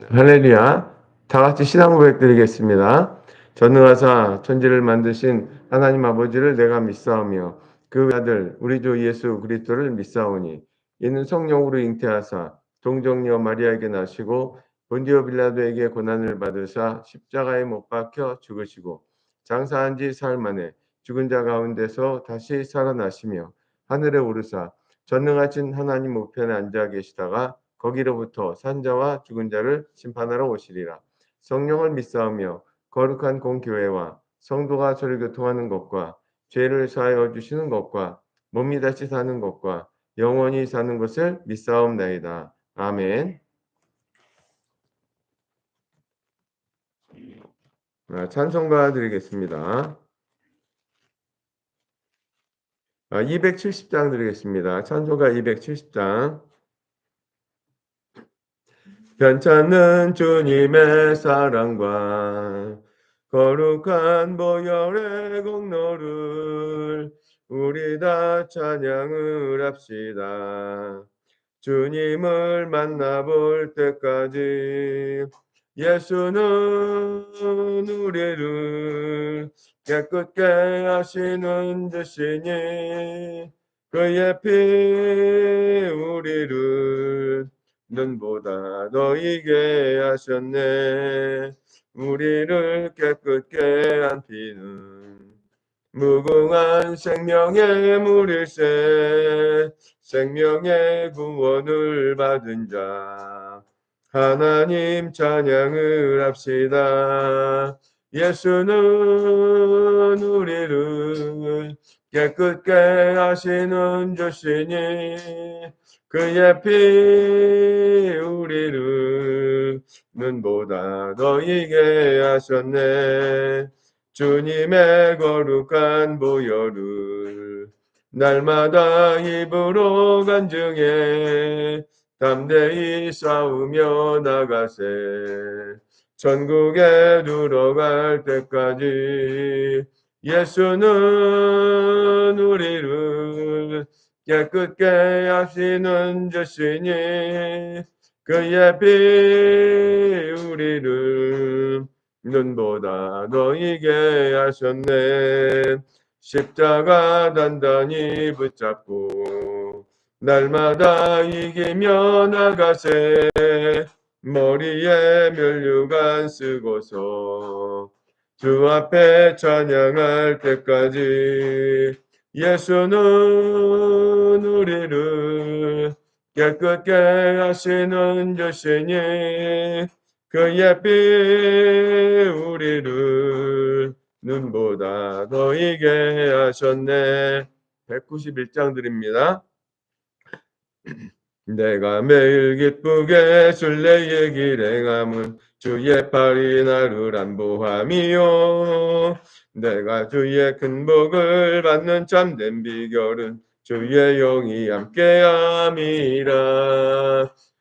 할렐루야. 다 같이 신앙 고백 드리겠습니다. 전능하사 천지를 만드신 하나님 아버지를 내가 믿사오며 그 아들 우리 주 예수 그리스도를 믿사오니 이는 성령으로 잉태하사 동정녀 마리아에게 나시고 본디오 빌라도에게 고난을 받으사 십자가에 못 박혀 죽으시고 장사한 지 사흘 만에 죽은 자 가운데서 다시 살아나시며 하늘에 오르사 전능하신 하나님 우편에 앉아 계시다가 거기로부터 산자와 죽은 자를 심판하러 오시리라. 성령을 믿사오며 거룩한 공교회와 성도가 서로 교통하는 것과 죄를 사하여 주시는 것과 몸이 다시 사는 것과 영원히 사는 것을 믿사옵나이다. 아멘. 찬송가 드리겠습니다. 270장 드리겠습니다. 찬송가 270장. 편찮는 주님의 사랑과 거룩한 보혈의 공로를 우리 다 찬양을 합시다. 주님을 만나볼 때까지 예수는 우리를 깨끗게 하시는 주시니 그의 피 우리를 눈보다 더 이게 하셨네. 우리를 깨끗게 한 피는 무궁한 생명의 물일세. 생명의 구원을 받은 자 하나님 찬양을 합시다. 예수는 우리를 깨끗게 하시는 주시니 그의 피 우리를 눈보다 더 이게 하셨네. 주님의 거룩한 보혈을 날마다 입으로 간증해 담대히 싸우며 나가세. 천국에 들어갈 때까지 예수는 우리를 깨끗게 하시는 주시니 그의 피 우리를 눈보다 더 이게 하셨네. 십자가 단단히 붙잡고 날마다 이기며 나가세. 머리에 면류관 쓰고서 주 앞에 찬양할 때까지 예수는 우리를 깨끗게 하시는 주시니 그의 피 우리를 눈보다 더 이게 하셨네. 191장 드립니다. 내가 매일 기쁘게 순례의 길 행함은 주의 팔이 나를 안보함이요. 내가 주의 큰 복을 받는 참된 비결은 주의 영이 함께함이라.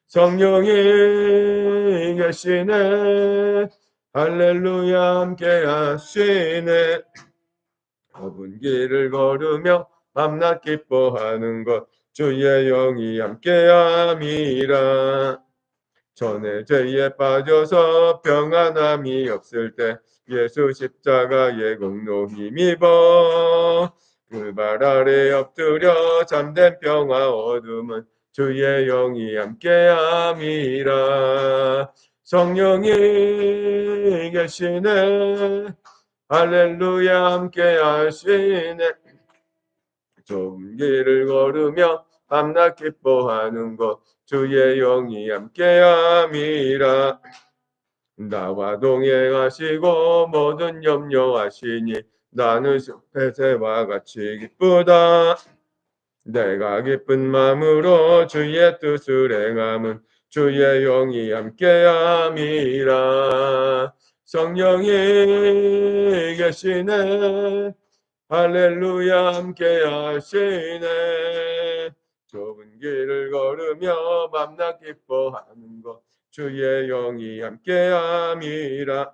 성령이 계시네. 할렐루야 함께하시네. 좁은 길을 걸으며 밤낮 기뻐하는 것 주의 영이 함께함이라. 전에 죄에 빠져서 평안함이 없을 때 예수 십자가의 공로 힘입어 그 발 아래 엎드려 잠든 평화 얻음은 주의 영이 함께함이라. 성령이 계시네. 할렐루야 함께하시네. 좁은 길을 걸으며 밤낮 기뻐하는 것 주의 영이 함께함이라. 나와 동행하시고 모든 염려하시니 나는 숲의 새와 같이 기쁘다. 내가 기쁜 마음으로 주의 뜻을 행함은 주의 영이 함께함이라. 성령이 계시네. 할렐루야 함께하시네. 좁은 길을 걸으며 밤낮 기뻐하는 것 주의 영이 함께함이라.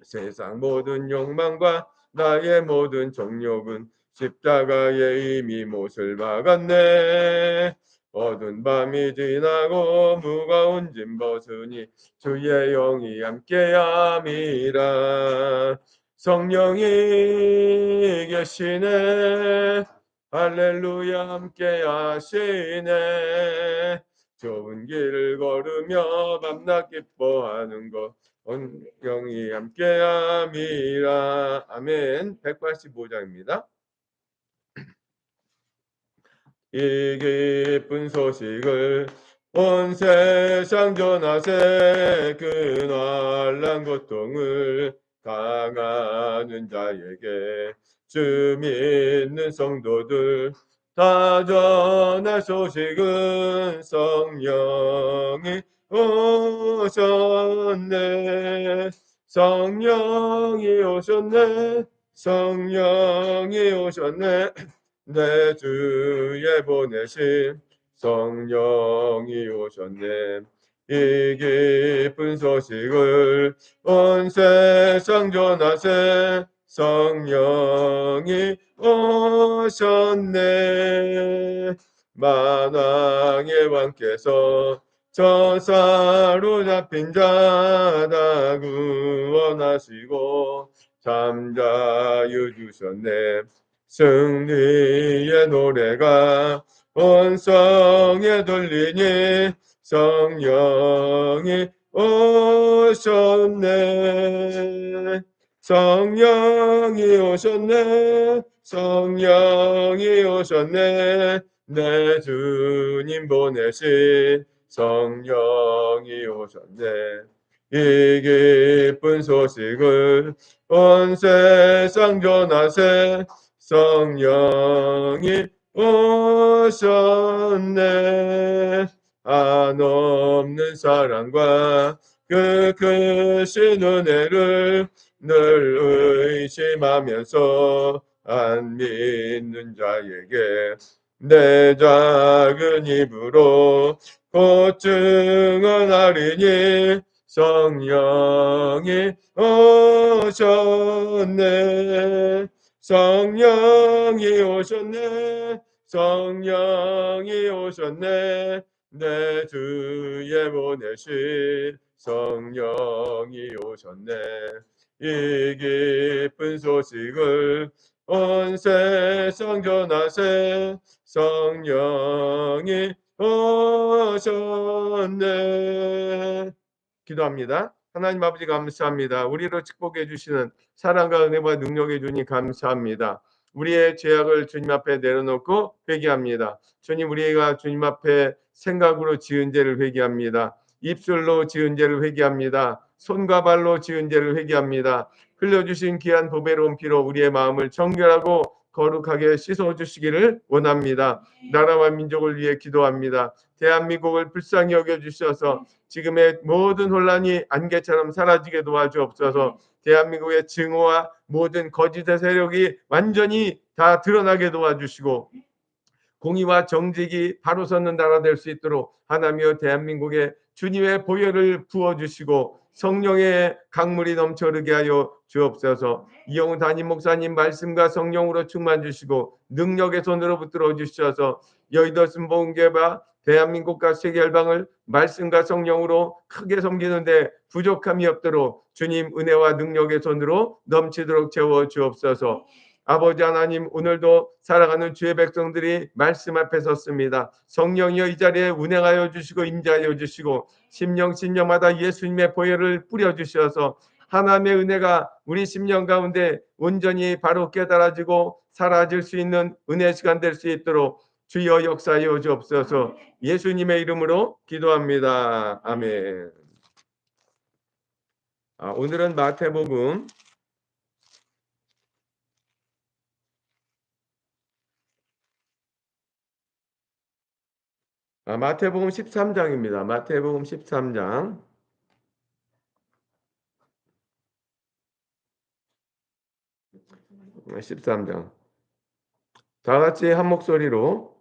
세상 모든 욕망과 나의 모든 정욕은 십자가에 이미 못을 박았네. 어두운 밤이 지나고 무거운 짐 벗으니 주의 영이 함께함이라. 성령이 계시네. 할렐루야 함께 하시네. 좋은 길을 걸으며 밤낮 기뻐하는 것 성령이 함께함이라. 아멘. 185장입니다. 이 기쁜 소식을 온 세상 전하세. 그 날란 고통을 당하는 자에게 주 믿는 성도들 다 전할 소식은 성령이 오셨네. 성령이 오셨네. 성령이 오셨네. 내 주에 보내신 성령이 오셨네. 이 기쁜 소식을 온 세상 전하세. 성령이 오셨네. 만왕의 왕께서 저 사로잡힌 자 다 구원하시고 잠자유 주셨네. 승리의 노래가 온 성에 들리니 성령이 오셨네. 성령이 오셨네. 성령이 오셨네. 내 주님 보내신 성령이 오셨네. 이 기쁜 소식을 온 세상 전하세. 성령이 오셨네. 한없는 사랑과 그 크신 은혜를 늘 의심하면서 안 믿는 자에게 내 작은 입으로 곧 증언하리니 성령이 오셨네. 성령이 오셨네. 성령이 오셨네. 내 주에 보내신 성령이 오셨네. 이 기쁜 소식을 온 세상 전하세. 성령이 오셨네. 기도합니다. 하나님 아버지 감사합니다. 우리를 축복해 주시는 사랑과 은혜와 능력해 주니 감사합니다. 우리의 죄악을 주님 앞에 내려놓고 회개합니다. 주님, 우리가 주님 앞에 생각으로 지은 죄를 회개합니다. 입술로 지은 죄를 회개합니다. 손과 발로 지은 죄를 회개합니다. 흘려주신 귀한 보배로운 피로 우리의 마음을 정결하고 거룩하게 씻어주시기를 원합니다. 나라와 민족을 위해 기도합니다. 대한민국을 불쌍히 여겨주셔서 지금의 모든 혼란이 안개처럼 사라지게 도와주옵소서. 대한민국의 증오와 모든 거짓의 세력이 완전히 다 드러나게 도와주시고 공의와 정직이 바로 섰는 나라 될 수 있도록 하나님여 대한민국에 주님의 보혈을 부어주시고 성령의 강물이 넘쳐 흐르게 하여 주옵소서. 이영훈 담임 목사님 말씀과 성령으로 충만 주시고 능력의 손으로 붙들어 주셔서 여의도 순복음교회와 대한민국과 세계 열방을 말씀과 성령으로 크게 섬기는데 부족함이 없도록 주님 은혜와 능력의 손으로 넘치도록 채워 주옵소서. 아버지 하나님, 오늘도 살아가는 주의 백성들이 말씀 앞에 섰습니다. 성령이여 이 자리에 운행하여 주시고 임재하여 주시고 심령마다 예수님의 보혈을 뿌려주셔서 하나님의 은혜가 우리 심령 가운데 온전히 바로 깨달아지고 사라질 수 있는 은혜 시간 될 수 있도록 주여 역사하여 주옵소서. 예수님의 이름으로 기도합니다. 아멘. 오늘은 마태복음 마태복음 13장입니다. 마태복음 13장. 13장. 다 같이 한 목소리로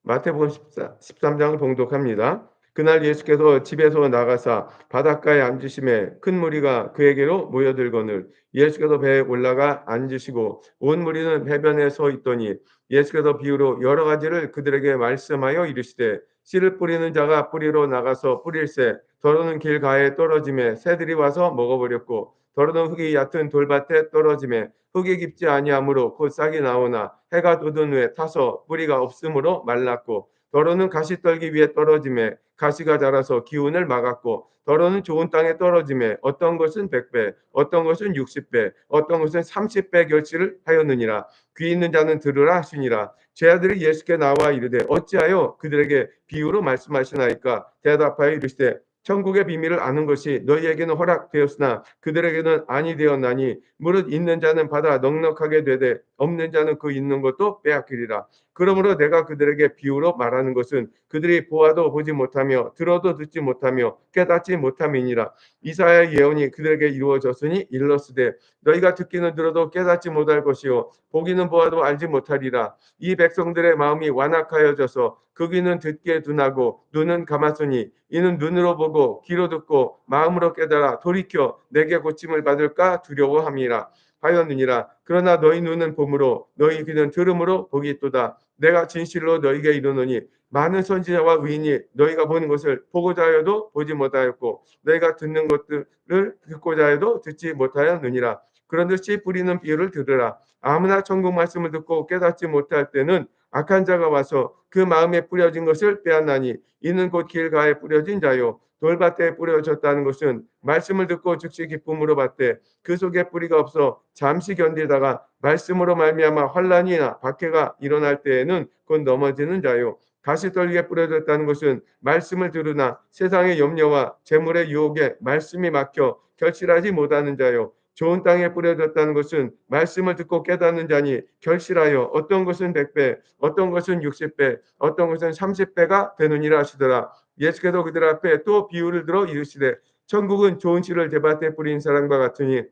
마태복음 13장을 봉독합니다. 그날 예수께서 집에서 나가사 바닷가에 앉으심에 큰 무리가 그에게로 모여들거늘 예수께서 배에 올라가 앉으시고 온 무리는 해변에 서 있더니 예수께서 비유로 여러 가지를 그들에게 말씀하여 이르시되 씨를 뿌리는 자가 뿌리로 나가서 뿌릴새 더러는 길가에 떨어짐에 새들이 와서 먹어버렸고 더러는 흙이 얕은 돌밭에 떨어짐에 흙이 깊지 아니하므로 곧 싹이 나오나 해가 돋은 후에 타서 뿌리가 없으므로 말랐고 더러는 가시떨기 위에 떨어짐에 가시가 자라서 기운을 막았고 더러는 좋은 땅에 떨어짐에 어떤 것은 100배 어떤 것은 60배 어떤 것은 30배 결실을 하였느니라. 귀 있는 자는 들으라 하시니라. 제자들이 예수께 나와 이르되 어찌하여 그들에게 비유로 말씀하시나이까. 대답하여 이르시되 천국의 비밀을 아는 것이 너희에게는 허락되었으나 그들에게는 아니 되었나니 무릇 있는 자는 받아 넉넉하게 되되 없는 자는 그 있는 것도 빼앗기리라. 그러므로 내가 그들에게 비유로 말하는 것은 그들이 보아도 보지 못하며 들어도 듣지 못하며 깨닫지 못함이니라. 이사야의 예언이 그들에게 이루어졌으니 일렀으되 너희가 듣기는 들어도 깨닫지 못할 것이요 보기는 보아도 알지 못하리라. 이 백성들의 마음이 완악하여져서 그 귀는 듣기에 둔하고 눈은 감았으니 이는 눈으로 보고 귀로 듣고 마음으로 깨달아 돌이켜 내게 고침을 받을까 두려워함이라 하였느니라. 그러나 너희 눈은 봄으로 너희 귀는 들음으로 보기 있도다. 내가 진실로 너희에게 이르노니 많은 선지자와 의인이 너희가 보는 것을 보고자 하여도 보지 못하였고 너희가 듣는 것들을 듣고자 하여도 듣지 못하였느니라. 그런듯이 씨 뿌리는 비유를 들으라. 아무나 천국 말씀을 듣고 깨닫지 못할 때는 악한 자가 와서 그 마음에 뿌려진 것을 빼앗나니 이는 곧 길가에 뿌려진 자요 돌밭에 뿌려졌다는 것은 말씀을 듣고 즉시 기쁨으로 받되 그 속에 뿌리가 없어 잠시 견디다가 말씀으로 말미암아 환난이나 박해가 일어날 때에는 곧 넘어지는 자요 가시떨기에 뿌려졌다는 것은 말씀을 들으나 세상의 염려와 재물의 유혹에 말씀이 막혀 결실하지 못하는 자요 좋은 땅에 뿌려졌다는 것은 말씀을 듣고 깨닫는 자니 결실하여 어떤 것은 100배 어떤 것은 60배 어떤 것은 30배가 되느니라 하시더라. 예수께서 그들 앞에 또 비유를 들어 이르시되 천국은 좋은 씨를 대밭에 뿌린 사람과 같으니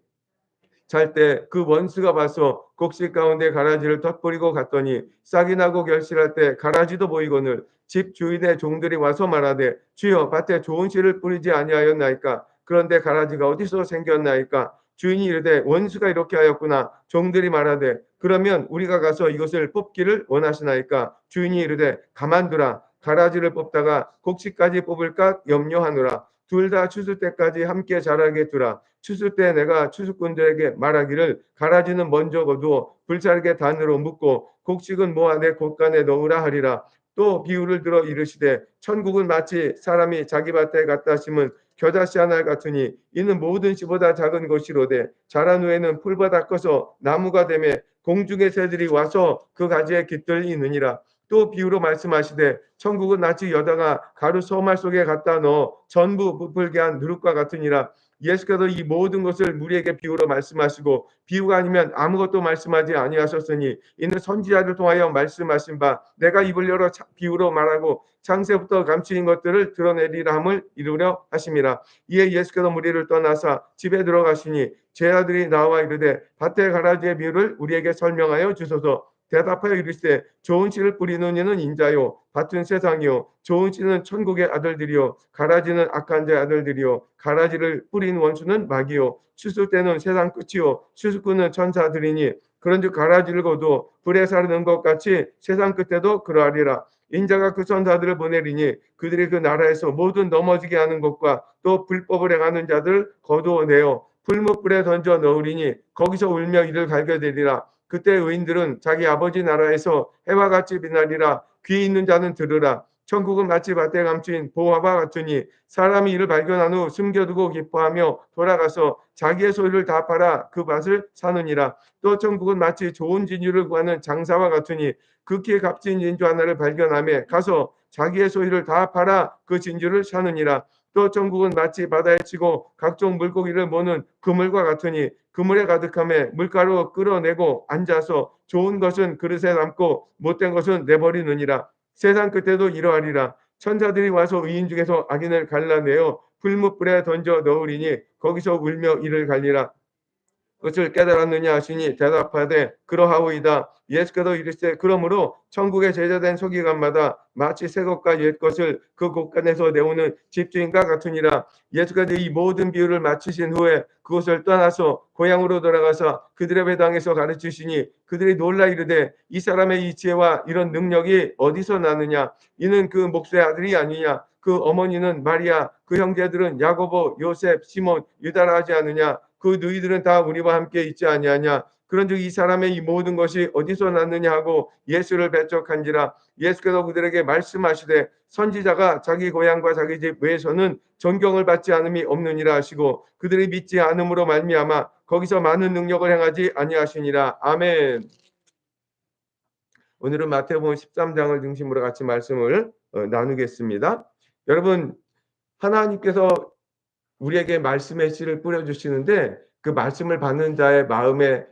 잘 때 그 원수가 와서 곡식 가운데 가라지를 덧뿌리고 갔더니 싹이 나고 결실할 때 가라지도 보이거늘 집 주인의 종들이 와서 말하되 주여 밭에 좋은 씨를 뿌리지 아니하였나이까. 그런데 가라지가 어디서 생겼나이까. 주인이 이르되 원수가 이렇게 하였구나. 종들이 말하되 그러면 우리가 가서 이것을 뽑기를 원하시나이까. 주인이 이르되 가만두라. 가라지를 뽑다가 곡식까지 뽑을까 염려하노라. 둘 다 추수 때까지 함께 자라게 두라. 추수 때 내가 추수꾼들에게 말하기를 가라지는 먼저 거두어 불살게 단으로 묶고 곡식은 모아 내 곳간에 넣으라 하리라. 또 비유를 들어 이르시되 천국은 마치 사람이 자기 밭에 갖다 심은 겨자씨 하나 같으니 이는 모든 씨보다 작은 것이로되 자란 후에는 풀보다 커서 나무가 되매 공중의 새들이 와서 그 가지에 깃들이느니라. 또 비유로 말씀하시되 천국은 낯이 여다가 가루 소말 속에 갖다 넣어 전부 부풀게 한 누룩과 같으니라. 예수께서 이 모든 것을 우리에게 비유로 말씀하시고 비유가 아니면 아무것도 말씀하지 아니하셨으니 이는 선지자를 통하여 말씀하신 바 내가 입을 열어 비유로 말하고 창세부터 감추인 것들을 드러내리라 함을 이루려 하심이라. 이에 예수께서 무리를 떠나사 집에 들어가시니 제자들이 나와 이르되 밭에 가라지의 비유를 우리에게 설명하여 주소서. 대답하여 이르시되 좋은 씨를 뿌리는 이는 인자요 밭은 세상이요 좋은 씨는 천국의 아들들이요 가라지는 악한 자의 아들들이요 가라지를 뿌린 원수는 마귀요 추수 때는 세상 끝이요 추수꾼은 천사들이니 그런즉 가라지를 거두어 불에 사르는 것 같이 세상 끝에도 그러하리라. 인자가 그 천사들을 보내리니 그들이 그 나라에서 모든 넘어지게 하는 것과 또 불법을 행하는 자들을 거두어내어 풀무불에 던져 넣으리니 거기서 울며 이를 갈게 되리라. 그때 의인들은 자기 아버지 나라에서 해와 같이 빛나리라. 귀 있는 자는 들으라. 천국은 마치 밭에 감추인 보화와 같으니 사람이 이를 발견한 후 숨겨두고 기뻐하며 돌아가서 자기의 소유를 다 팔아 그 밭을 사느니라. 또 천국은 마치 좋은 진주를 구하는 장사와 같으니 극히 값진 진주 하나를 발견하며 가서 자기의 소유를 다 팔아 그 진주를 사느니라. 또 천국은 마치 바다에 치고 각종 물고기를 모는 그물과 같으니 그물에 가득함에 물가로 끌어내고 앉아서 좋은 것은 그릇에 담고 못된 것은 내버리느니라. 세상 끝에도 이러하리라. 천사들이 와서 의인 중에서 악인을 갈라내어 풀무불에 던져 넣으리니 거기서 울며 이를 갈리라. 그것을 깨달았느냐 하시니 대답하되 그러하오이다. 예수께서 이르시되 그러므로 천국의 제자된 서기관마다 마치 새 것과 옛 것을 그 곳간에서 내오는 집주인과 같으니라. 예수께서 이 모든 비유를 마치신 후에 그곳을 떠나서 고향으로 돌아가서 그들의 배당에서 가르치시니 그들이 놀라 이르되 이 사람의 이 지혜와 이런 능력이 어디서 나느냐. 이는 그 목수의 아들이 아니냐. 그 어머니는 마리아, 그 형제들은 야고보, 요셉, 시몬, 유다라 하지 않느냐. 그 너희들은 다 우리와 함께 있지 아니하냐. 그런즉 이 사람의 이 모든 것이 어디서 났느냐 하고 예수를 배척한지라. 예수께서 그들에게 말씀하시되 선지자가 자기 고향과 자기 집 외에서는 존경을 받지 않음이 없느니라 하시고 그들이 믿지 않음으로 말미암아 거기서 많은 능력을 행하지 아니하시니라. 아멘. 오늘은 마태복음 13장을 중심으로 같이 말씀을 나누겠습니다. 여러분, 하나님께서 우리에게 말씀의 씨를 뿌려주시는데 그 말씀을 받는 자의 마음의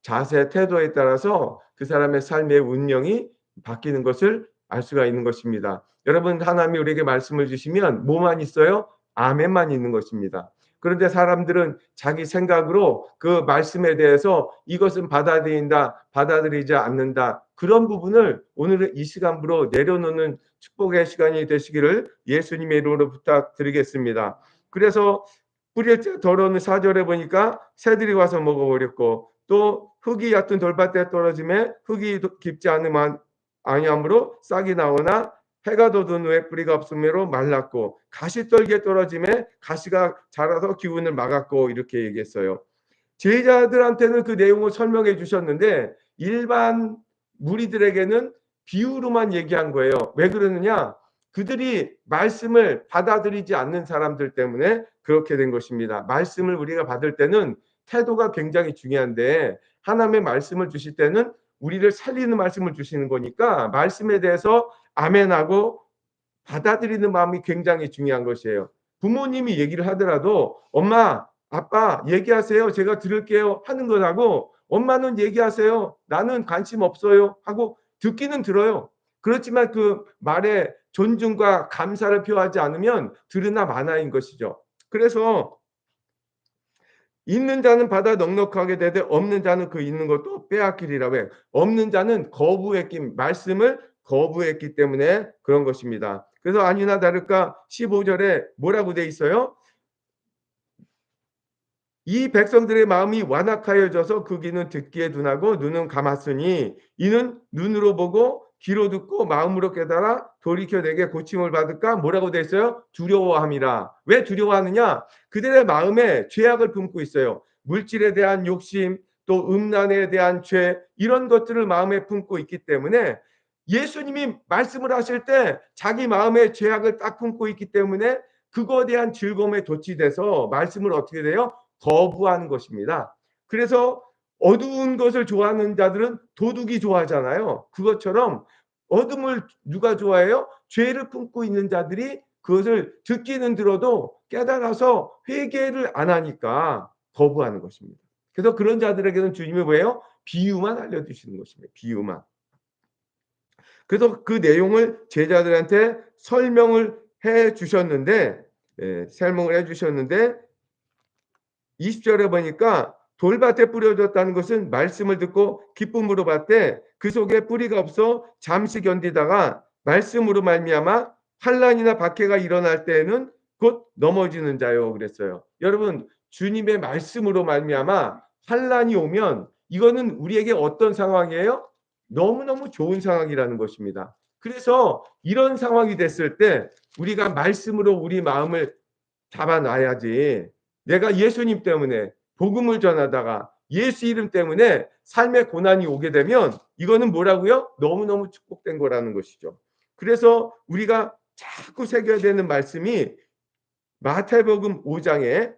자세, 태도에 따라서 그 사람의 삶의 운명이 바뀌는 것을 알 수가 있는 것입니다. 여러분, 하나님이 우리에게 말씀을 주시면 뭐만 있어요? 아멘만 있는 것입니다. 그런데 사람들은 자기 생각으로 그 말씀에 대해서 이것은 받아들인다, 받아들이지 않는다. 그런 부분을 오늘은 이 시간부로 내려놓는 축복의 시간이 되시기를 예수님의 이름으로 부탁드리겠습니다. 그래서 뿌릴 때 더러운 4절에 보니까 새들이 와서 먹어버렸고 또 흙이 얕은 돌밭에 떨어짐에 흙이 깊지 아니함으로 싹이 나오나 해가 돋은 후에 뿌리가 없음으로 말랐고 가시떨기에 떨어짐에 가시가 자라서 기운을 막았고 이렇게 얘기했어요. 제자들한테는 그 내용을 설명해 주셨는데 일반 무리들에게는 비유로만 얘기한 거예요. 왜 그러느냐? 그들이 말씀을 받아들이지 않는 사람들 때문에 그렇게 된 것입니다. 말씀을 우리가 받을 때는 태도가 굉장히 중요한데 하나님의 말씀을 주실 때는 우리를 살리는 말씀을 주시는 거니까 말씀에 대해서 아멘하고 받아들이는 마음이 굉장히 중요한 것이에요. 부모님이 얘기를 하더라도 엄마, 아빠 얘기하세요. 제가 들을게요 하는 것하고 엄마는 얘기하세요. 나는 관심 없어요 하고 듣기는 들어요. 그렇지만 그 말에 존중과 감사를 표하지 않으면 들으나 마나인 것이죠. 그래서 있는 자는 받아 넉넉하게 되되 없는 자는 그 있는 것도 빼앗기리라. 왜? 없는 자는 거부했기 말씀을 거부했기 때문에 그런 것입니다. 그래서 아니나 다를까 15절에 뭐라고 돼 있어요? 이 백성들의 마음이 완악하여져서 그 귀는 듣기에 둔하고 눈은 감았으니 이는 눈으로 보고 귀로 듣고 마음으로 깨달아 돌이켜 내게 고침을 받을까? 뭐라고 돼 있어요? 두려워함이라. 왜 두려워하느냐? 그들의 마음에 죄악을 품고 있어요. 물질에 대한 욕심, 또 음란에 대한 죄 이런 것들을 마음에 품고 있기 때문에 예수님이 말씀을 하실 때 자기 마음에 죄악을 딱 품고 있기 때문에 그거에 대한 즐거움에 도취돼서 말씀을 어떻게 돼요? 거부하는 것입니다. 그래서 어두운 것을 좋아하는 자들은 도둑이 좋아하잖아요. 그것처럼 어둠을 누가 좋아해요? 죄를 품고 있는 자들이 그것을 듣기는 들어도 깨달아서 회개를 안 하니까 거부하는 것입니다. 그래서 그런 자들에게는 주님이 뭐예요? 비유만 알려주시는 것입니다. 비유만. 그래서 그 내용을 제자들한테 설명을 해 주셨는데 설명을 해 주셨는데 20절에 보니까 돌밭에 뿌려졌다는 것은 말씀을 듣고 기쁨으로 받되 그 속에 뿌리가 없어 잠시 견디다가 말씀으로 말미암아 환난이나 박해가 일어날 때에는 곧 넘어지는 자요 그랬어요. 여러분 주님의 말씀으로 말미암아 환난이 오면 이거는 우리에게 어떤 상황이에요? 너무너무 좋은 상황이라는 것입니다. 그래서 이런 상황이 됐을 때 우리가 말씀으로 우리 마음을 잡아놔야지. 내가 예수님 때문에 복음을 전하다가 예수 이름 때문에 삶의 고난이 오게 되면 이거는 뭐라고요? 너무너무 축복된 거라는 것이죠. 그래서 우리가 자꾸 새겨야 되는 말씀이 마태복음 5장에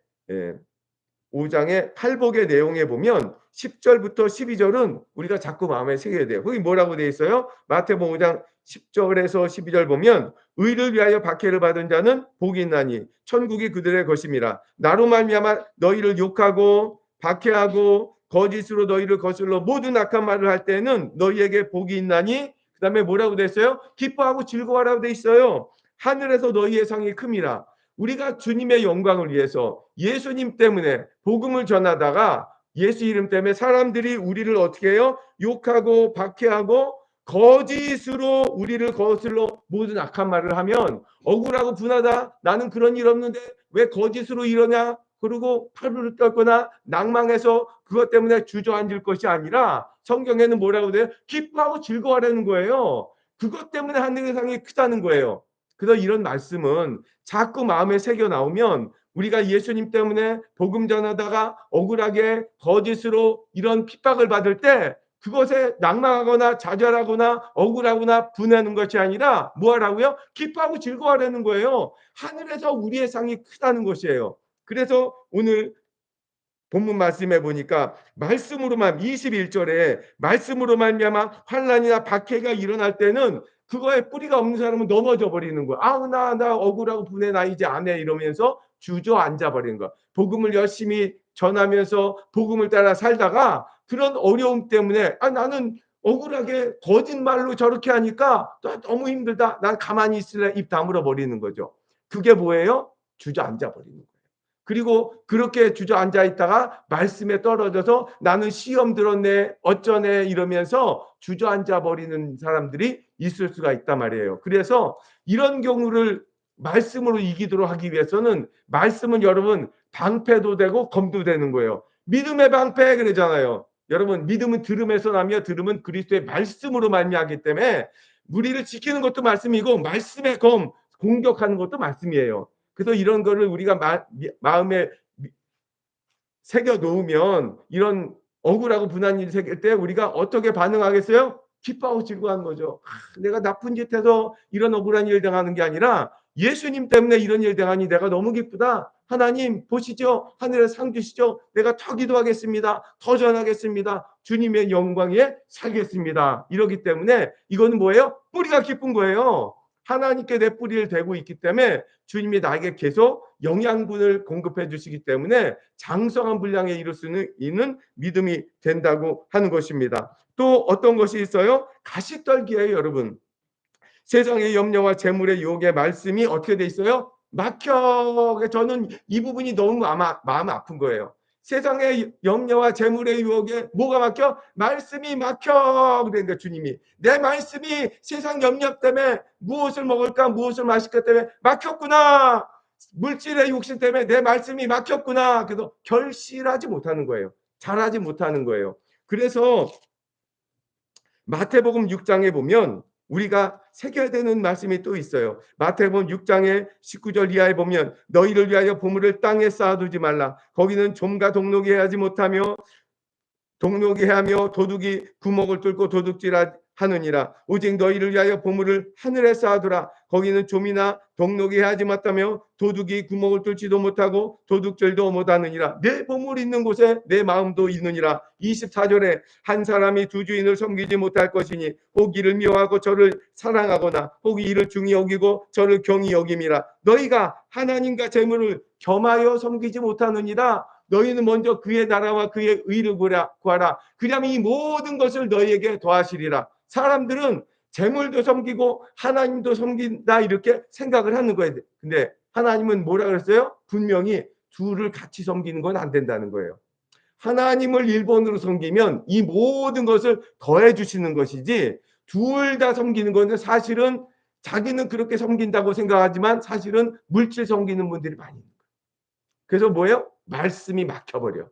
5장의 팔복의 내용에 보면 10절부터 12절은 우리가 자꾸 마음에 새겨야 돼요. 거기 뭐라고 돼 있어요? 마태복음 5장 10절에서 12절 보면 의를 위하여 박해를 받은 자는 복이 있나니 천국이 그들의 것임이라. 나로 말미암아 너희를 욕하고 박해하고 거짓으로 너희를 거슬러 모든 악한 말을 할 때는 너희에게 복이 있나니 그다음에 뭐라고 돼 있어요? 기뻐하고 즐거워하라고 돼 있어요. 하늘에서 너희의 상이 큼이라. 우리가 주님의 영광을 위해서 예수님 때문에 복음을 전하다가 예수 이름 때문에 사람들이 우리를 어떻게 해요? 욕하고 박해하고 거짓으로 우리를 거슬러 모든 악한 말을 하면 억울하고 분하다. 나는 그런 일 없는데 왜 거짓으로 이러냐? 그리고 팔을 떨거나 낭망해서 그것 때문에 주저앉을 것이 아니라 성경에는 뭐라고 돼요? 기뻐하고 즐거워하라는 거예요. 그것 때문에 하늘의 상이 크다는 거예요. 그래서 이런 말씀은 자꾸 마음에 새겨 나오면 우리가 예수님 때문에 복음 전하다가 억울하게 거짓으로 이런 핍박을 받을 때 그것에 낭망하거나 좌절하거나 억울하거나 분하는 것이 아니라 뭐 하라고요? 기뻐하고 즐거워하라는 거예요. 하늘에서 우리의 상이 크다는 것이에요. 그래서 오늘 본문 말씀해 보니까 말씀으로만 21절에 말씀으로 말미암아 환난이나 박해가 일어날 때는 그거에 뿌리가 없는 사람은 넘어져 버리는 거야. 아우 나 억울하고 분해 나 이제 안 해 이러면서 주저앉아 버리는 거야. 복음을 열심히 전하면서 복음을 따라 살다가 그런 어려움 때문에 나는 억울하게 거짓말로 저렇게 하니까 너무 힘들다. 난 가만히 있을래. 입 다물어 버리는 거죠. 그게 뭐예요? 주저앉아 버리는 거예요. 그리고 그렇게 주저앉아 있다가 말씀에 떨어져서 나는 시험 들었네 어쩌네 이러면서 주저앉아 버리는 사람들이 있을 수가 있단 말이에요. 그래서 이런 경우를 말씀으로 이기도록 하기 위해서는 말씀은 여러분 방패도 되고 검도 되는 거예요. 믿음의 방패 그러잖아요. 여러분 믿음은 들음에서 나며 들음은 그리스도의 말씀으로 말미암기 때문에 우리를 지키는 것도 말씀이고 말씀의 검 공격하는 것도 말씀이에요. 그래서 이런 거를 우리가 마음에 새겨 놓으면 이런 억울하고 분한 일이 생길 때 우리가 어떻게 반응하겠어요? 기뻐하고 즐거워하는 거죠. 내가 나쁜 짓 해서 이런 억울한 일 당하는 게 아니라 예수님 때문에 이런 일 당하니 내가 너무 기쁘다. 하나님 보시죠. 하늘에 상 주시죠. 내가 더 기도하겠습니다. 더 전하겠습니다. 주님의 영광에 살겠습니다. 이러기 때문에 이거는 뭐예요? 뿌리가 기쁜 거예요. 하나님께 내 뿌리를 대고 있기 때문에 주님이 나에게 계속 영양분을 공급해 주시기 때문에 장성한 분량에 이룰 수 있는 믿음이 된다고 하는 것입니다. 또 어떤 것이 있어요? 가시떨기예요, 여러분. 세상의 염려와 재물의 유혹의 말씀이 어떻게 돼 있어요? 막혀. 저는 이 부분이 너무 마음 아픈 거예요. 세상의 염려와 재물의 유혹에 뭐가 막혀? 말씀이 막혀. 그러니까 주님이 내 말씀이 세상 염려 때문에 무엇을 먹을까 무엇을 마실까 때문에 막혔구나. 물질의 욕심 때문에 내 말씀이 막혔구나. 그래서 결실하지 못하는 거예요. 잘하지 못하는 거예요. 그래서 마태복음 6장에 보면 우리가 새겨야 되는 말씀이 또 있어요. 마태복음 6장의 19절 이하에 보면 너희를 위하여 보물을 땅에 쌓아두지 말라. 거기는 좀과 동록이 하지 못하며 동록이 하며 도둑이 구멍을 뚫고 도둑질하느니라. 오직 너희를 위하여 보물을 하늘에 쌓아두라. 거기는 좀이나 동록이 하지 못하며 도둑이 구멍을 뚫지도 못하고 도둑질도 못하느니라. 내 보물 있는 곳에 내 마음도 있느니라. 24절에 한 사람이 두 주인을 섬기지 못할 것이니 혹 이를 미워하고 저를 사랑하거나 혹 이를 중히 여기고 저를 경히 여김이라. 너희가 하나님과 재물을 겸하여 섬기지 못하느니라. 너희는 먼저 그의 나라와 그의 의를 구하라. 그러면 이 모든 것을 너희에게 더하시리라. 사람들은 재물도 섬기고 하나님도 섬긴다 이렇게 생각을 하는 거예요. 근데 하나님은 뭐라 그랬어요? 분명히 둘을 같이 섬기는 건 안 된다는 거예요. 하나님을 1번으로 섬기면 이 모든 것을 더해 주시는 것이지 둘 다 섬기는 것은 사실은 자기는 그렇게 섬긴다고 생각하지만 사실은 물질 섬기는 분들이 많이 있는 거예요. 그래서 뭐예요? 말씀이 막혀버려.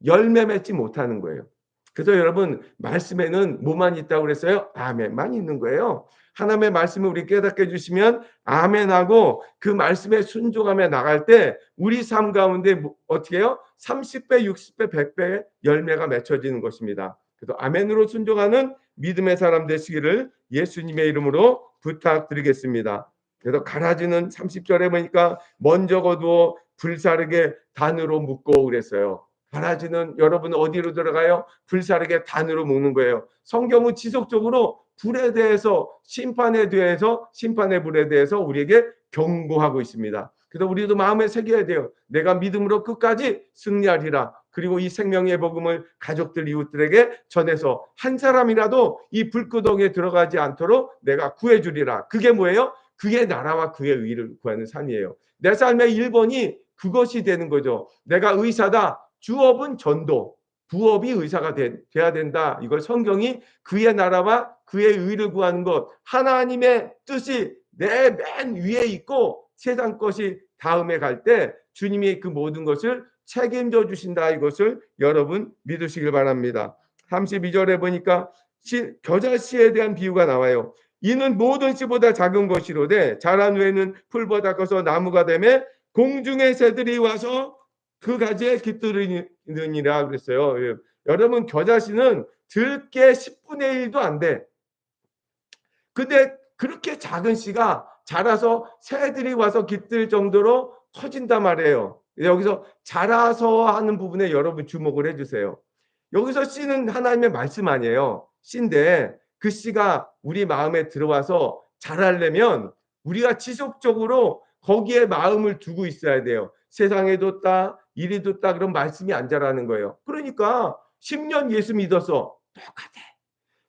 열매 맺지 못하는 거예요. 그래서 여러분 말씀에는 뭐만 있다고 그랬어요? 아멘만 있는 거예요. 하나님의 말씀을 우리 깨닫게 해주시면 아멘하고 그 말씀에 순종하며 나갈 때 우리 삶 가운데 어떻게 해요? 30배, 60배, 100배의 열매가 맺혀지는 것입니다. 그래서 아멘으로 순종하는 믿음의 사람 되시기를 예수님의 이름으로 부탁드리겠습니다. 그래서 가라지는 30절에 보니까 먼저 거두어 불사르게 단으로 묶고 그랬어요. 가라지는 여러분 어디로 들어가요? 불사르게 단으로 묶는 거예요. 성경은 지속적으로 불에 대해서 심판에 대해서 심판의 불에 대해서 우리에게 경고하고 있습니다. 그래서 우리도 마음에 새겨야 돼요. 내가 믿음으로 끝까지 승리하리라. 그리고 이 생명의 복음을 가족들 이웃들에게 전해서 한 사람이라도 이 불구덩이에 들어가지 않도록 내가 구해주리라. 그게 뭐예요? 그의 나라와 그의 의를 구하는 삶이에요. 내 삶의 1번이 그것이 되는 거죠. 내가 의사다. 주업은 전도, 부업이 의사가 돼야 된다. 이걸 성경이 그의 나라와 그의 의를 구하는 것, 하나님의 뜻이 내 맨 위에 있고 세상 것이 다음에 갈 때 주님이 그 모든 것을 책임져 주신다. 이것을 여러분 믿으시길 바랍니다. 32절에 보니까 겨자씨에 대한 비유가 나와요. 이는 모든 씨보다 작은 것이로되 자란 후에는 풀보다 커서 나무가 되매 공중의 새들이 와서 그 가지에 깃들이느니라 그랬어요. 예. 여러분 겨자씨는 들깨 10분의 1도 안 돼. 근데 그렇게 작은 씨가 자라서 새들이 와서 깃들 정도로 커진단 말이에요. 여기서 자라서 하는 부분에 여러분 주목을 해주세요. 여기서 씨는 하나님의 말씀 아니에요. 씨인데 그 씨가 우리 마음에 들어와서 자라려면 우리가 지속적으로 거기에 마음을 두고 있어야 돼요. 세상에 뒀다, 이리 뒀다 그런 말씀이 안 자라는 거예요. 그러니까 10년 예수 믿어서 똑같아.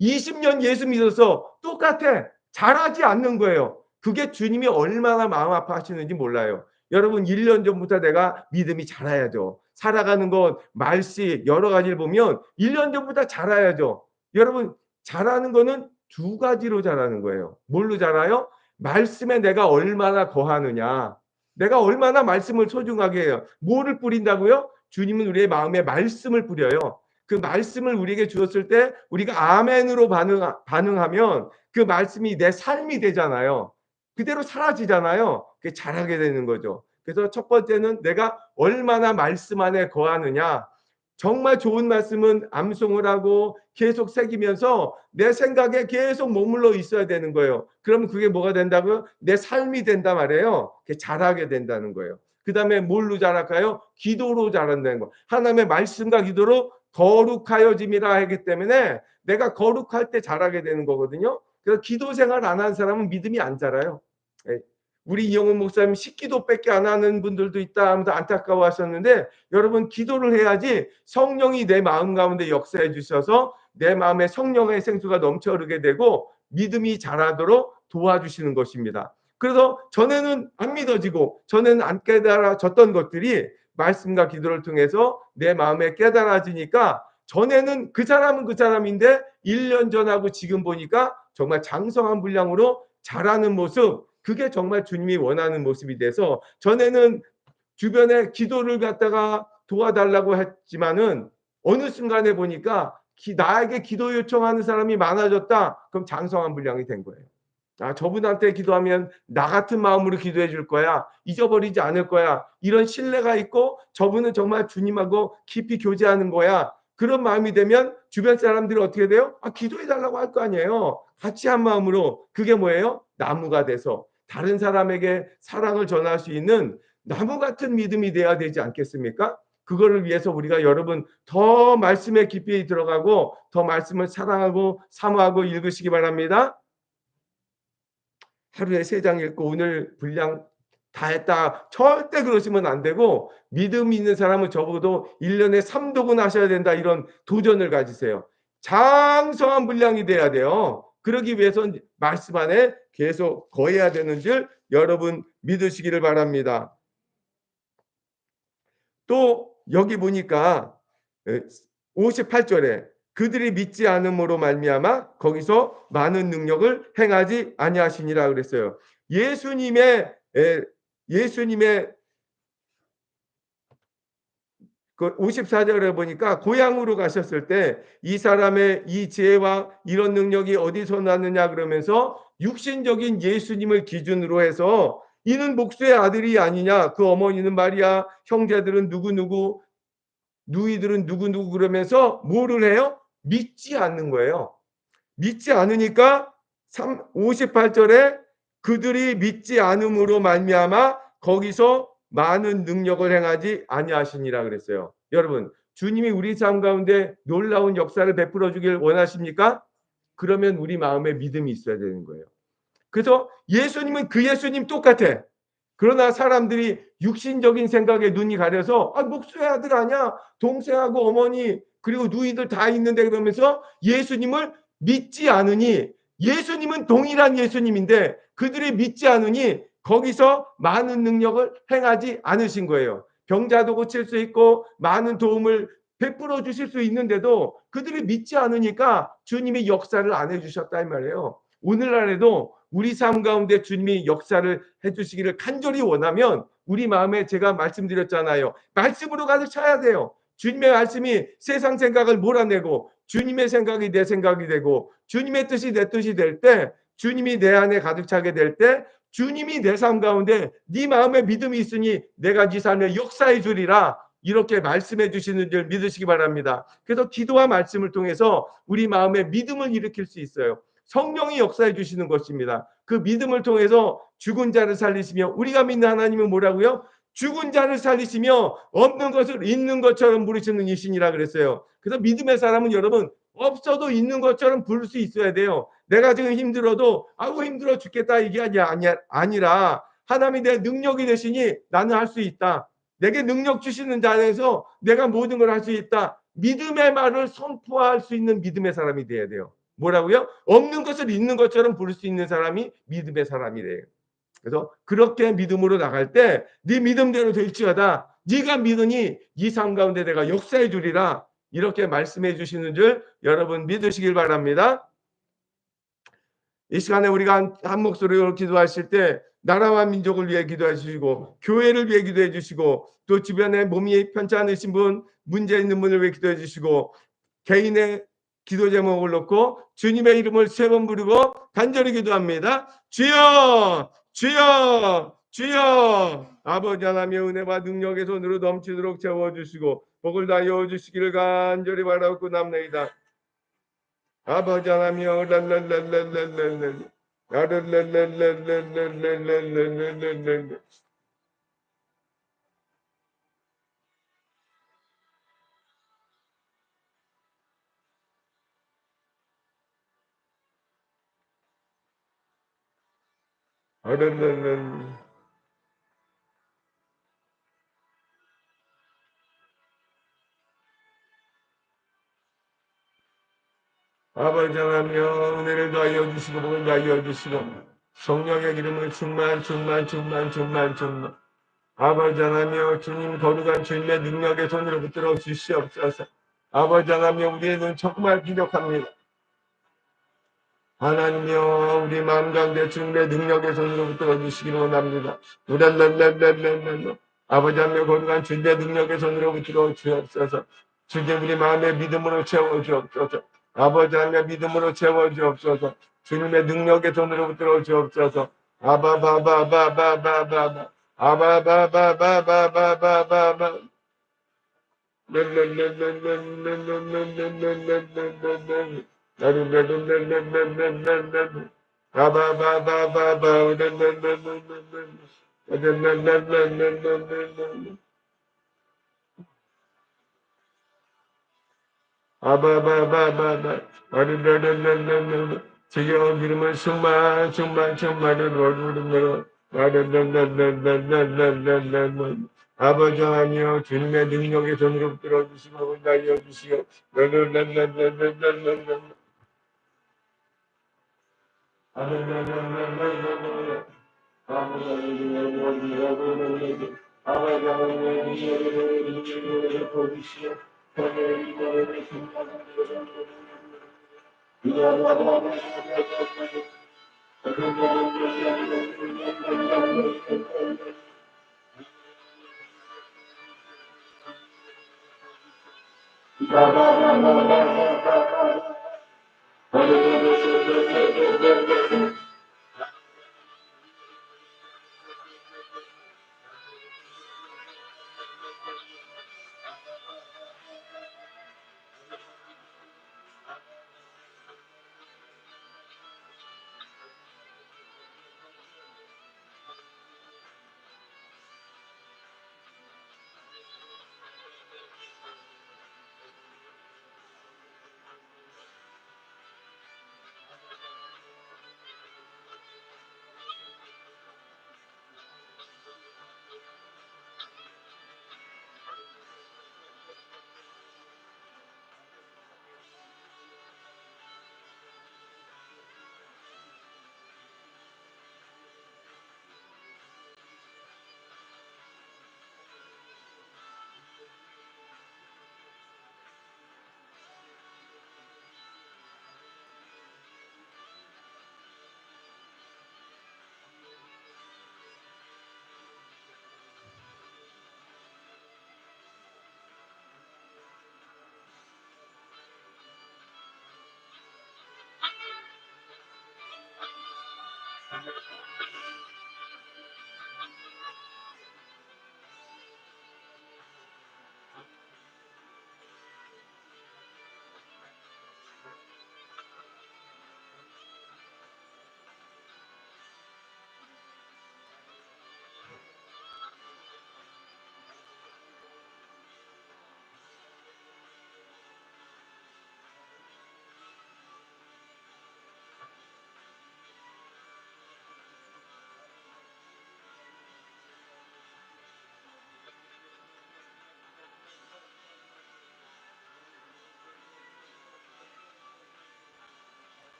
20년 예수 믿어서 똑같아. 잘하지 않는 거예요. 그게 주님이 얼마나 마음 아파하시는지 몰라요. 여러분 1년 전부터 내가 믿음이 자라야죠. 살아가는 것, 말씨 여러 가지를 보면 1년 전부터 자라야죠. 여러분 자라는 거는 두 가지로 자라는 거예요. 뭘로 자라요? 말씀에 내가 얼마나 거하느냐. 내가 얼마나 말씀을 소중하게 해요. 뭐를 뿌린다고요? 주님은 우리의 마음에 말씀을 뿌려요. 그 말씀을 우리에게 주었을 때 우리가 아멘으로 반응하면 그 말씀이 내 삶이 되잖아요. 그대로 사라지잖아요. 그게 자라게 되는 거죠. 그래서 첫 번째는 내가 얼마나 말씀 안에 거하느냐. 정말 좋은 말씀은 암송을 하고 계속 새기면서 내 생각에 계속 머물러 있어야 되는 거예요. 그러면 그게 뭐가 된다고요? 내 삶이 된단 말이에요. 그게 자라게 된다는 거예요. 그 다음에 뭘로 자랄까요? 기도로 자란다는 거. 하나님의 말씀과 기도로 거룩하여짐이라 하기 때문에 내가 거룩할 때 자라게 되는 거거든요. 그래서 기도 생활 안 하는 사람은 믿음이 안 자라요. 우리 이영훈 목사님 식기도밖에 안 하는 분들도 있다 하면서 안타까워하셨는데 여러분 기도를 해야지 성령이 내 마음 가운데 역사해 주셔서 내 마음에 성령의 생수가 넘쳐 흐르게 되고 믿음이 자라도록 도와주시는 것입니다. 그래서 전에는 안 믿어지고 전에는 안 깨달아졌던 것들이 말씀과 기도를 통해서 내 마음에 깨달아지니까 전에는 그 사람은 그 사람인데 1년 전하고 지금 보니까 정말 장성한 분량으로 자라는 모습, 그게 정말 주님이 원하는 모습이 돼서 전에는 주변에 기도를 갖다가 도와달라고 했지만은 어느 순간에 보니까 나에게 기도 요청하는 사람이 많아졌다. 그럼 장성한 분량이 된 거예요. 저분한테 기도하면 나 같은 마음으로 기도해 줄 거야. 잊어버리지 않을 거야. 이런 신뢰가 있고 저분은 정말 주님하고 깊이 교제하는 거야. 그런 마음이 되면 주변 사람들이 어떻게 돼요? 기도해 달라고 할 거 아니에요. 같이 한 마음으로. 그게 뭐예요? 나무가 돼서 다른 사람에게 사랑을 전할 수 있는 나무 같은 믿음이 돼야 되지 않겠습니까? 그거를 위해서 우리가 여러분 더 말씀에 깊이 들어가고 더 말씀을 사랑하고 사모하고 읽으시기 바랍니다. 하루에 3장 읽고 오늘 분량 다 했다. 절대 그러시면 안 되고 믿음 있는 사람은 적어도 1년에 3독은 하셔야 된다. 이런 도전을 가지세요. 장성한 분량이 돼야 돼요. 그러기 위해서는 말씀 안에 계속 거해야 되는 줄 여러분 믿으시기를 바랍니다. 또 여기 보니까 58절에 그들이 믿지 않음으로 말미암아 거기서 많은 능력을 행하지 아니하시니라 그랬어요. 예수님의 그 54절에 보니까 고향으로 가셨을 때 이 사람의 이 지혜와 이런 능력이 어디서 났느냐 그러면서 육신적인 예수님을 기준으로 해서 이는 목수의 아들이 아니냐, 그 어머니는 마리아, 형제들은 누구누구, 누이들은 누구누구 그러면서 뭐를 해요? 믿지 않는 거예요. 믿지 않으니까 58절에 그들이 믿지 않음으로 말미암아 거기서 많은 능력을 행하지 아니하시니라 그랬어요. 여러분, 주님이 우리 삶 가운데 놀라운 역사를 베풀어 주길 원하십니까? 그러면 우리 마음에 믿음이 있어야 되는 거예요. 그래서 예수님은 그 예수님 똑같아. 그러나 사람들이 육신적인 생각에 눈이 가려서 목수의 아들 아니야. 동생하고 어머니 그리고 누이들 다 있는데 그러면서 예수님을 믿지 않으니, 예수님은 동일한 예수님인데 그들이 믿지 않으니 거기서 많은 능력을 행하지 않으신 거예요. 병자도 고칠 수 있고 많은 도움을 베풀어 주실 수 있는데도 그들이 믿지 않으니까 주님이 역사를 안 해주셨다 이 말이에요. 오늘날에도 우리 삶 가운데 주님이 역사를 해주시기를 간절히 원하면 우리 마음에 제가 말씀드렸잖아요. 말씀으로 가득 차야 돼요. 주님의 말씀이 세상 생각을 몰아내고 주님의 생각이 내 생각이 되고 주님의 뜻이 내 뜻이 될 때, 주님이 내 안에 가득 차게 될 때, 주님이 내 삶 가운데 네 마음에 믿음이 있으니 내가 네 삶에 역사해 주리라, 이렇게 말씀해 주시는 줄 믿으시기 바랍니다. 그래서 기도와 말씀을 통해서 우리 마음에 믿음을 일으킬 수 있어요. 성령이 역사해 주시는 것입니다. 그 믿음을 통해서 죽은 자를 살리시며, 우리가 믿는 하나님은 뭐라고요? 죽은 자를 살리시며 없는 것을 있는 것처럼 부르시는 이신이라 그랬어요. 그래서 믿음의 사람은 여러분 없어도 있는 것처럼 부를 수 있어야 돼요. 내가 지금 힘들어도 아우 힘들어 죽겠다 이게 아니라 하나님이 내 능력이 되시니 나는 할 수 있다. 내게 능력 주시는 자에서 내가 모든 걸 할 수 있다. 믿음의 말을 선포할 수 있는 믿음의 사람이 돼야 돼요. 뭐라고요? 없는 것을 있는 것처럼 부를 수 있는 사람이 믿음의 사람이래요. 그래서 그렇게 믿음으로 나갈 때 네 믿음대로 될지어다 네가 믿으니 이 삶 가운데 내가 역사해 주리라, 이렇게 말씀해 주시는 줄 여러분 믿으시길 바랍니다. 이 시간에 우리가 한 목소리로 기도하실 때 나라와 민족을 위해 기도해 주시고 교회를 위해 기도해 주시고 또 주변에 몸이 편치 않으신 분, 문제 있는 분을 위해 기도해 주시고 개인의 기도 제목을 놓고 주님의 이름을 세 번 부르고 간절히 기도합니다. 주여 주여 주여. 아버지 하나님의 은혜와 능력의 손으로 넘치도록 채워주시고 복을 다하여 주시기를 간절히 바라고 남나이다. 아버지 하나님여 랄랄랄랄랄랄랄 랄랄랄랄랄랄랄랄랄 랄랄랄. 아버지 하나님여 은혜를 더하여 주시고 복을 더하여 주시고 성령의 기름을 충만. 아버지 하나님여 주님 거룩한 주님의 능력의 손으로 붙들어 주시옵소서. 아버지 하나님여 우리의 눈 정말 부족합니다. 하나님여 우리 마음 가운데 주님의 능력의 손으로 붙들어 주시기를 원합니다. 우랄랄랄랄랄랄. 아버지 하나님여 거룩한 주님의 능력의 손으로 붙들어 주옵소서. 주님 우리 마음의 믿음으로 채워 주옵소서. 아버지 하나님여 믿음으로 채워 주옵소서. 주님의 능력의 손으로 붙들어 주옵소서. 아바바바바바바바바 아바바바바바바바바 아바바바바바 아르르르르르르 지겨운 기름을 충만을 얼굴로 아르르르르르르르르. 아버지 하나님여 주님의 능력의 손으로 붙들어 주시고 달려 주시고 르르르르르르르르 아르르르르르르르 아버지 하나님여 보시오.